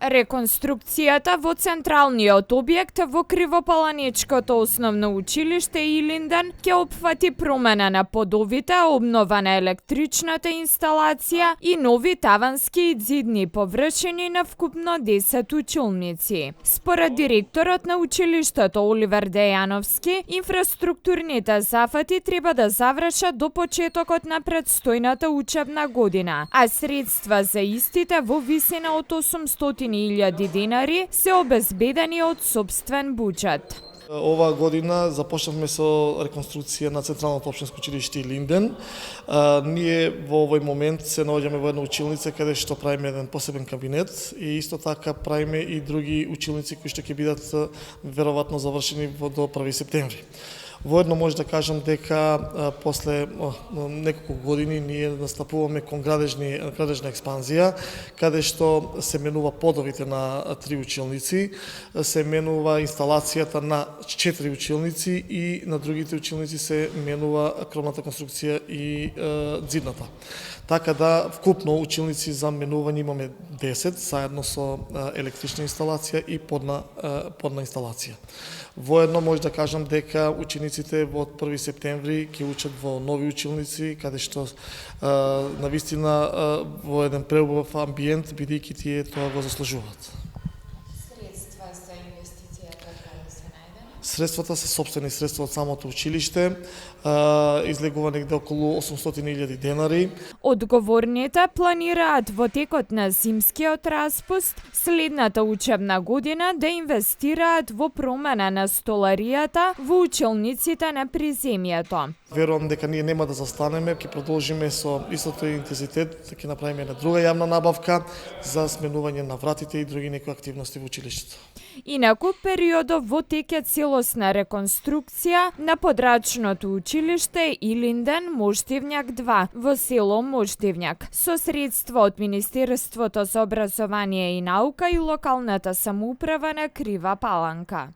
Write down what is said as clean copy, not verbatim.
Реконструкцијата во централниот објект во Кривопаланичкото основно училиште Илинден ќе опфати промена на подовите, обнова на електричната инсталација и нови тавански и ѕидни површини на вкупно 10 училници. Според директорот на училиштето Оливер Дејановски, инфраструктурните зафати треба да завршат до почетокот на предстојната учебна година, а средства за истите во висина од 800.000 денари се обезбедени од сопствен буџет. Оваа година започнавме со реконструкција на Централното општинско училиште Илинден. Ние во овој момент се наоѓаме во една училница каде што правиме еден посебен кабинет и исто така правиме и други училници кои што ќе бидат веројатно завршени до 1 септември. Воедно може да кажам дека после неколку години ние настапуваме кон градежна експанзија, каде што се менува подовите на 3 училници, се менува инсталацијата на 4 училници и на другите училници се менува кровната конструкција и ѕидната. Така да вкупно училници за менување имаме 10, заедно со електрична инсталација и подна инсталација. Воедно може да кажам дека учениците од 1 септември ќе учат во нови училници, каде што навистина во еден преубав амбиент, бидејќи тие тоа го заслужуваат. Средства за инвестицијата каде се најдени? Средствата се сопствени средства од самото училиште, излегува негде околу 800.000 денари. Одговорните планираат во текот на зимскиот распуст следната учебна година да инвестираат во промена на столаријата во училниците на приземјето. Верувам дека ние нема да застанеме, ќе продолжиме со истото интензитет, ќе направиме една друга јавна набавка за сменување на вратите и други некои активности во училиштето. Инаку периодов во тек е целосна реконструкција на подрачното училиште Илинден Моштивњак 2 во село Моштивњак со средства од Министерството за образование и наука и локалната самоуправа на Крива Паланка.